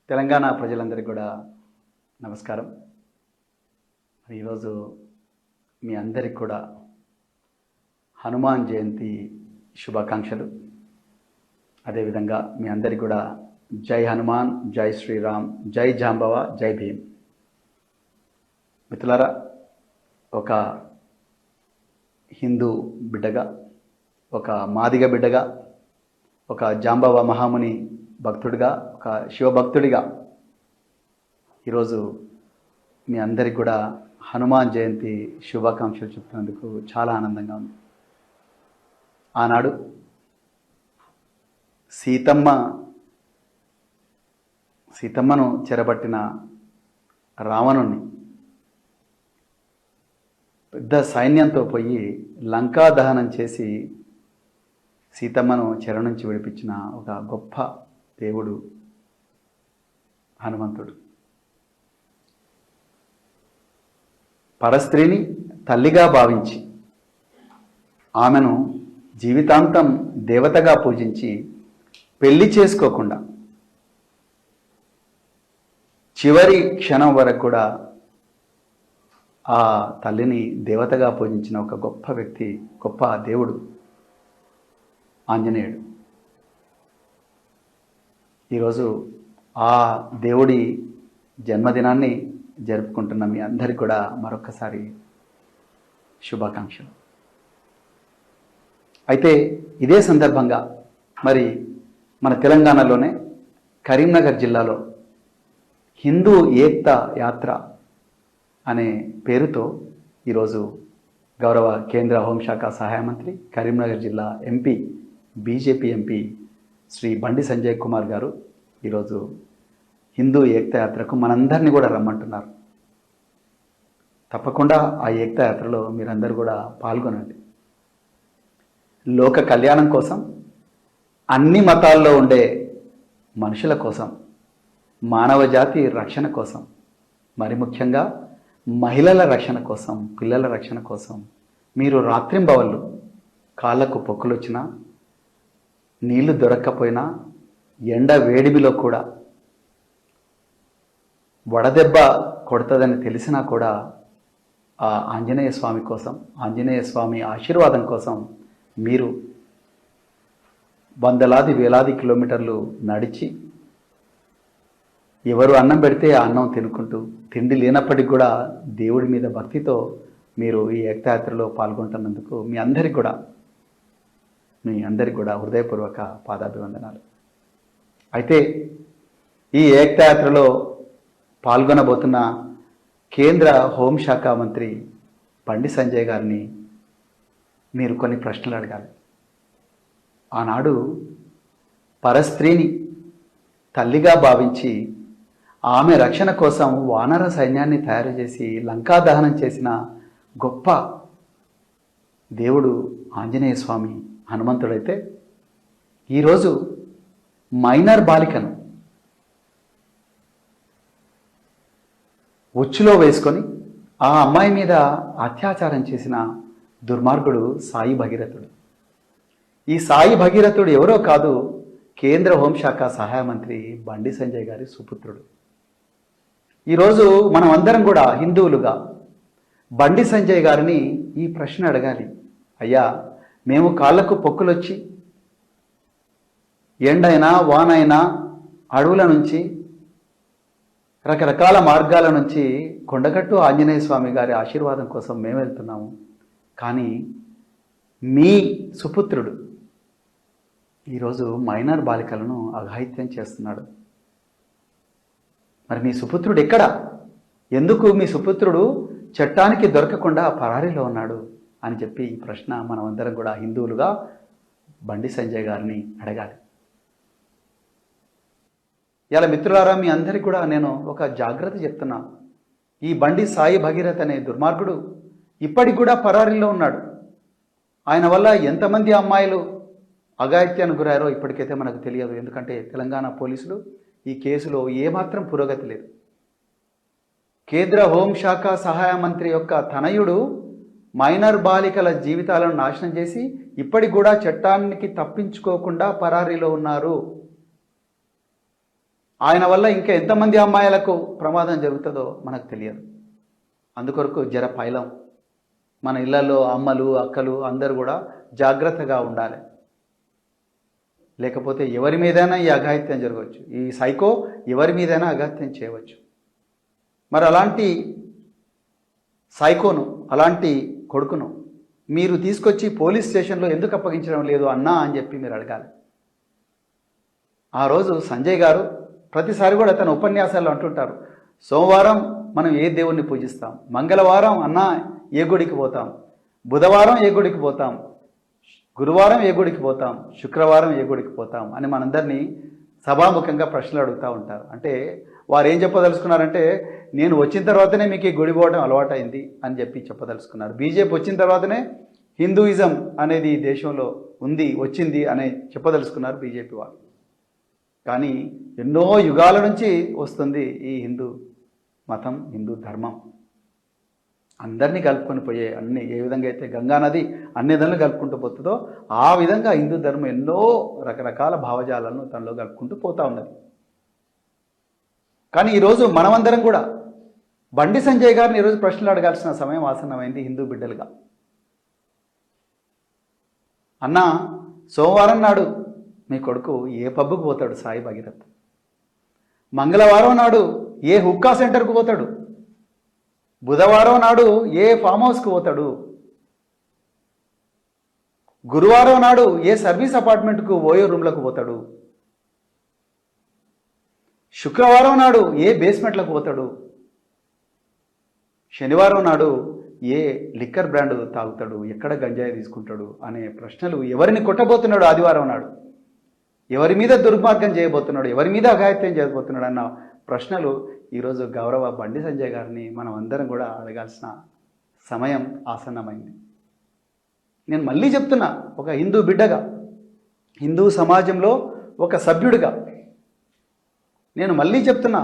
తెలంగాణ ప్రజలందరికీ కూడా నమస్కారం. ఈరోజు మీ అందరికీ కూడా హనుమాన్ జయంతి శుభాకాంక్షలు. అదేవిధంగా మీ అందరికీ కూడా జై హనుమాన్, జై శ్రీరామ్, జై జాంబవ, జై భీమ్. మిత్రులారా, ఒక హిందూ బిడ్డగా, ఒక మాదిగ బిడ్డగా, ఒక జాంబవ మహాముని భక్తుడిగా, ఒక శివభక్తుడిగా ఈరోజు మీ అందరికి కూడా హనుమాన్ జయంతి శుభాకాంక్షలు చెప్తున్నందుకు చాలా ఆనందంగా ఉంది. ఆనాడు సీతమ్మను చెరబట్టిన రావణుణ్ణి పెద్ద సైన్యంతో పోయి లంకా దహనం చేసి సీతమ్మను చెర నుంచి విడిపించిన ఒక గొప్ప దేవుడు హనుమంతుడు. పరస్త్రీని తల్లిగా భావించి ఆమెను జీవితాంతం దేవతగా పూజించి పెళ్లి చేసుకోకుండా చివరి క్షణం వరకు కూడా ఆ తల్లిని దేవతగా పూజించిన ఒక గొప్ప వ్యక్తి, గొప్ప దేవుడు ఆంజనేయుడు. ఈరోజు ఆ దేవుడి జన్మదినాన్ని జరుపుకుంటున్న మీ అందరికీ కూడా మరొకసారి శుభాకాంక్షలు. అయితే ఇదే సందర్భంగా మరి మన తెలంగాణలోనే కరీంనగర్ జిల్లాలో హిందూ ఏక్తా యాత్ర అనే పేరుతో ఈరోజు గౌరవ కేంద్ర హోంశాఖ సహాయ మంత్రి, కరీంనగర్ జిల్లా MP, BJP MP Shri Bandi Sanjay Kumar గారు ఈరోజు హిందూ ఏక్తా యాత్రకు మనందరినీ కూడా రమ్మంటున్నారు. తప్పకుండా ఆ ఏక్తా యాత్రలో మీరందరూ కూడా పాల్గొనండి. లోక కళ్యాణం కోసం, అన్ని మతాల్లో ఉండే మనుషుల కోసం, మానవ జాతి రక్షణ కోసం, మరి ముఖ్యంగా మహిళల రక్షణ కోసం, పిల్లల రక్షణ కోసం మీరు రాత్రింబవళ్ళు కాళ్ళకు పొక్కులు వచ్చినా, నీళ్లు దొరక్కపోయినా, ఎండ వేడిమిలో కూడా వడదెబ్బ కొడుతుందని తెలిసినా కూడా ఆ ఆంజనేయ స్వామి కోసం, ఆంజనేయ స్వామి ఆశీర్వాదం కోసం మీరు వందలాది వేలాది కిలోమీటర్లు నడిచి, ఎవరు అన్నం పెడితే ఆ అన్నం తినుకుంటూ, తిండి లేనప్పటికీ కూడా దేవుడి మీద భక్తితో మీరు ఈ ఏకయాత్రలో పాల్గొంటున్నందుకు మీ అందరికీ కూడా హృదయపూర్వక పాదాభివందనాలు. అయితే ఈ ఏకయాత్రలో పాల్గొనబోతున్న కేంద్ర హోంశాఖ మంత్రి బండి సంజయ్ గారిని మీరు కొన్ని ప్రశ్నలు అడగాలి. ఆనాడు పరస్త్రీని తల్లిగా భావించి ఆమె రక్షణ కోసం వానర సైన్యాన్ని తయారు చేసి లంకా దహనం చేసిన గొప్ప దేవుడు ఆంజనేయ స్వామి హనుమంతుడైతే, ఈరోజు మైనర్ బాలికను ఉచ్చులో వేసుకొని ఆ అమ్మాయి మీద అత్యాచారం చేసిన దుర్మార్గుడు సాయి భగీరథుడు. ఈ సాయి భగీరథుడు ఎవరో కాదు, కేంద్ర హోంశాఖ సహాయ మంత్రి బండి సంజయ్ గారి సుపుత్రుడు. ఈరోజు మనం అందరం కూడా హిందువులుగా బండి సంజయ్ గారిని ఈ ప్రశ్న అడగాలి. అయ్యా, మేము కాళ్ళకు పొక్కులొచ్చి ఎండైనా వానైనా అడవుల నుంచి రకరకాల మార్గాల నుంచి కొండగట్టు ఆంజనేయ స్వామి గారి ఆశీర్వాదం కోసం మేము వెళ్తున్నాము. కానీ మీ సుపుత్రుడు ఈరోజు మైనర్ బాలికలను అఘాయిత్యం చేస్తున్నాడు. మరి మీ సుపుత్రుడు ఎక్కడ? ఎందుకు మీ సుపుత్రుడు చట్టానికి దొరకకుండా పరారీలో ఉన్నాడు అని చెప్పి ఈ ప్రశ్న మనమందరం కూడా హిందువులుగా బండి సంజయ్ గారిని అడగాలి. ఇలా మిత్రులారా, మీ అందరికీ కూడా నేను ఒక జాగ్రత్త చెప్తున్నా. ఈ బండి సాయి భగీరథ్ అనే దుర్మార్గుడు ఇప్పటికి కూడా పరారీలో ఉన్నాడు. ఆయన వల్ల ఎంతమంది అమ్మాయిలు అఘాయిత్యానికి గురయ్యారో ఇప్పటికైతే మనకు తెలియదు. ఎందుకంటే తెలంగాణ పోలీసులు ఈ కేసులో ఏమాత్రం పురోగతి లేదు. కేంద్ర హోంశాఖ సహాయ మంత్రి యొక్క తనయుడు మైనర్ బాలికల జీవితాలను నాశనం చేసి ఇప్పటికి కూడా చట్టానికి తప్పించుకోకుండా పరారీలో ఉన్నారు. ఆయన వల్ల ఇంకా ఎంతమంది అమ్మాయిలకు ప్రమాదం జరుగుతుందో మనకు తెలియదు. అందుకొరకు జర పైలం మన ఇళ్లలో అమ్మలు అక్కలు అందరూ కూడా జాగ్రత్తగా ఉండాలి. లేకపోతే ఎవరి మీదైనా ఈ అఘాయిత్యం జరగవచ్చు. ఈ సైకో ఎవరి మీదైనా అఘాయిత్యం చేయవచ్చు. మరి అలాంటి సైకోను, అలాంటి కొడుకును మీరు తీసుకొచ్చి పోలీస్ స్టేషన్లో ఎందుకు అప్పగించడం లేదు అన్నా అని చెప్పి మీరు అడగాలి. ఆ రోజు సంజయ్ గారు ప్రతిసారి కూడా తన ఉపన్యాసాల్లో అంటుంటారు, సోమవారం మనం ఏ దేవుణ్ణి పూజిస్తాం, మంగళవారం అన్నా ఏ గుడికి పోతాం, బుధవారం ఏ గుడికి పోతాం, గురువారం ఏ గుడికి పోతాం, శుక్రవారం ఏ గుడికి పోతాం అని మనందరినీ సభాముఖంగా ప్రశ్నలు అడుగుతూ ఉంటారు. అంటే వారు ఏం చెప్పదలుచుకున్నారంటే, నేను వచ్చిన తర్వాతనే మీకు ఈ గుడి పోవడం అలవాటైంది అని చెప్పి చెప్పదలుచుకున్నారు. బీజేపీ వచ్చిన తర్వాతనే హిందూయిజం అనేది ఈ దేశంలో వచ్చింది అని చెప్పదలుచుకున్నారు బీజేపీ వాళ్ళు. కానీ ఎన్నో యుగాల నుంచి వస్తుంది ఈ హిందూ మతం, హిందూ ధర్మం. అందరినీ కలుపుకొని పోయే అన్ని ఏ విధంగా అయితే గంగా నది అన్ని దాన్ని కలుపుకుంటూ పోతుందో ఆ విధంగా హిందూ ధర్మం ఎన్నో రకరకాల భావజాలను తనలో కలుపుకుంటూ పోతూ ఉన్నది. కానీ ఈరోజు మనమందరం కూడా బండి సంజయ్ గారిని ఈరోజు ప్రశ్నలు అడగాల్సిన సమయం ఆసన్నమైంది. హిందూ బిడ్డలుగా, అన్న సోమవారం నాడు మీ కొడుకు ఏ పబ్బుకు పోతాడు సాయి భగీరథ్, మంగళవారం నాడు ఏ హుక్కా సెంటర్కు పోతాడు, బుధవారం నాడు ఏ ఫామ్ హౌస్కు పోతాడు, గురువారం నాడు ఏ సర్వీస్ అపార్ట్మెంట్కు ఓయో రూమ్లకు పోతాడు, శుక్రవారం నాడు ఏ బేస్మెంట్లకు పోతాడు, శనివారం నాడు ఏ లిక్కర్ బ్రాండ్ తాగుతాడు, ఎక్కడ గంజాయి తీసుకుంటాడు అనే ప్రశ్నలు, ఎవరిని కొట్టబోతున్నాడు ఆదివారం నాడు, ఎవరి మీద దుర్మార్గం చేయబోతున్నాడు, ఎవరి మీద అఘాయిత్యం చేయబోతున్నాడు అన్న ప్రశ్నలు ఈరోజు గౌరవ బండి సంజయ్ గారిని మనం అందరం కూడా అడగాల్సిన సమయం ఆసన్నమైంది. నేను మళ్ళీ చెప్తున్నా, ఒక హిందూ బిడ్డగా, హిందూ సమాజంలో ఒక సభ్యుడిగా నేను మళ్ళీ చెప్తున్నా,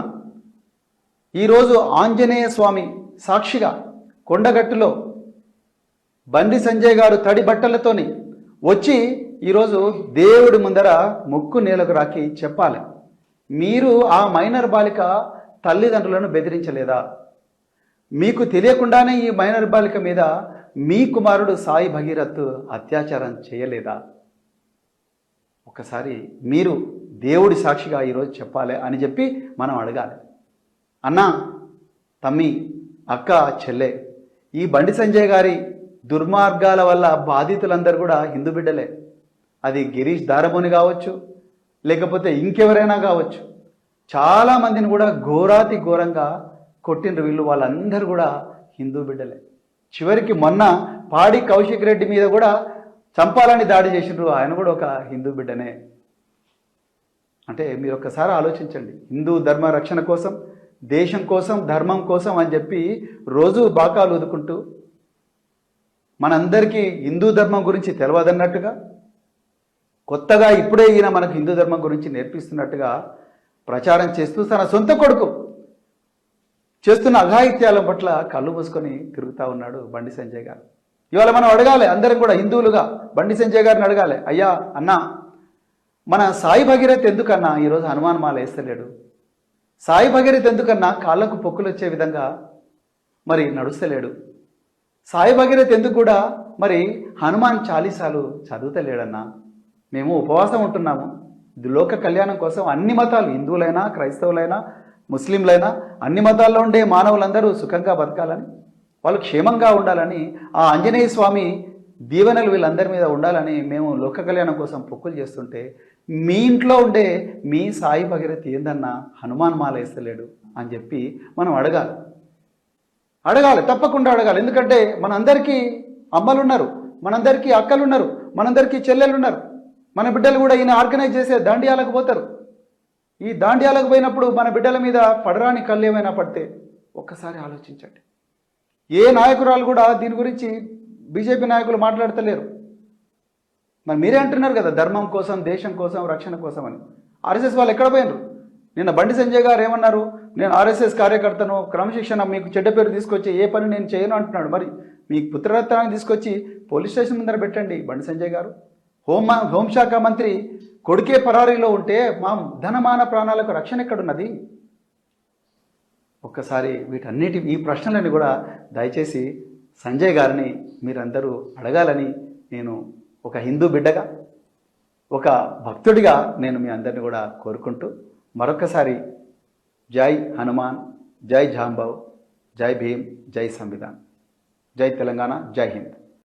ఈరోజు ఆంజనేయ స్వామి సాక్షిగా కొండగట్టులో బండి సంజయ్ గారు తడి బట్టలతోని వచ్చి ఈరోజు దేవుడి ముందర ముక్కు నేలకు రాకి చెప్పాలి, మీరు ఆ మైనర్ బాలిక తల్లిదండ్రులను బెదిరించలేదా, మీకు తెలియకుండానే ఈ మైనర్ బాలిక మీద మీ కుమారుడు సాయి భగీరథ్ అత్యాచారం చేయలేదా, ఒకసారి మీరు దేవుడి సాక్షిగా ఈరోజు చెప్పాలి అని చెప్పి మనం అడగాలి. అన్నా, తమ్మి, అక్క, చెల్లె, ఈ బండి సంజయ్ గారి దుర్మార్గాల వల్ల బాధితులందరూ కూడా హిందూ బిడ్డలే. అది గిరీష్ దారబోని కావచ్చు, లేకపోతే ఇంకెవరైనా కావచ్చు. చాలామందిని కూడా ఘోరాతి ఘోరంగా కొట్టిండ్రు వీళ్ళు, వాళ్ళందరూ కూడా హిందూ బిడ్డలే. చివరికి మొన్న పాడి కౌశిక్ రెడ్డి మీద కూడా చంపాలని దాడి చేసిండ్రు, ఆయన కూడా ఒక హిందూ బిడ్డనే. అంటే మీరు ఒక్కసారి ఆలోచించండి, హిందూ ధర్మ రక్షణ కోసం, దేశం కోసం, ధర్మం కోసం అని చెప్పి రోజు బాకాలు ఊదుకుంటూ మనందరికీ హిందూ ధర్మం గురించి తెలియదన్నట్టుగా, కొత్తగా ఇప్పుడే ఈయన మనకు హిందూ ధర్మం గురించి నేర్పిస్తున్నట్టుగా ప్రచారం చేస్తూ తన సొంత కొడుకు చేస్తున్న అఘాయిత్యాల పట్ల కళ్ళు మూసుకొని తిరుగుతూ ఉన్నాడు బండి సంజయ్ గారు. ఇవాళ మనం అడగాలి, అందరం కూడా హిందువులుగా బండి సంజయ్ గారిని అడగాలి, అయ్యా అన్నా, మన సాయి భగీరథ్ ఎందుకన్నా ఈరోజు హనుమాన్ మాల వేస్తలేడు, సాయి భగీరథ్ ఎందుకన్నా కాళ్ళకు పొక్కులు వచ్చే విధంగా మరి నడుస్తలేడు, సాయి భగీరథ్ ఎందుకు కూడా మరి హనుమాన్ చాలీసాలు చదువుతలేడన్నా, మేము ఉపవాసం ఉంటున్నాము లోక కళ్యాణం కోసం, అన్ని మతాలు, హిందువులైనా క్రైస్తవులైనా ముస్లింలైనా అన్ని మతాల్లో ఉండే మానవులందరూ సుఖంగా బతకాలని, వాళ్ళు క్షేమంగా ఉండాలని, ఆ ఆంజనేయ స్వామి దీవెనలు వీళ్ళందరి మీద ఉండాలని మేము లోక కళ్యాణం కోసం పొక్కులు చేస్తుంటే, మీ ఇంట్లో ఉండే మీ సాయి భగీరథ్ ఏందన్నా హనుమాన్ మాల వేస్తలేడు అని చెప్పి మనం అడగాలి, తప్పకుండా అడగాలి. ఎందుకంటే మనందరికీ అమ్మలున్నారు, మనందరికీ అక్కలున్నారు, మనందరికీ చెల్లెలున్నారు. మన బిడ్డలు కూడా ఈయన ఆర్గనైజ్ చేసే దాండియాలకు పోతారు. ఈ దాండియాలకు పోయినప్పుడు మన బిడ్డల మీద పడరాని కళ్ళు ఏమైనా పడితే ఒక్కసారి ఆలోచించండి. ఏ నాయకురాలు కూడా దీని గురించి బీజేపీ నాయకులు మాట్లాడతలేరు. మరి మీరే అంటున్నారు కదా, ధర్మం కోసం, దేశం కోసం, రక్షణ కోసం అని. ఆర్ఎస్ఎస్ వాళ్ళు ఎక్కడ పోయినారు? నిన్న బండి సంజయ్ గారు ఏమన్నారు, నేను ఆర్ఎస్ఎస్ కార్యకర్తను, క్రమశిక్షణ, మీకు చెడ్డ పేరు తీసుకొచ్చి ఏ పని నేను చేయను అంటున్నాడు. మరి మీ పుత్రరత్నాన్ని తీసుకొచ్చి పోలీస్ స్టేషన్ ముందర పెట్టండి బండి సంజయ్ గారు. హోంశాఖ మంత్రి కొడుకే పరారీలో ఉంటే మా ధనమాన ప్రాణాలకు రక్షణ ఎక్కడున్నది? ఒక్కసారి ఈ ప్రశ్నలన్నీ కూడా దయచేసి సంజయ్ గారిని మీరందరూ అడగాలని నేను ఒక హిందూ బిడ్డగా, ఒక భక్తుడిగా నేను మీ అందరిని కూడా కోరుకుంటూ మరొకసారి జై హనుమాన్, జై జాంబవ్, జై భీమ్, జై సంవిధాన్, జై తెలంగాణ, జై హింద్.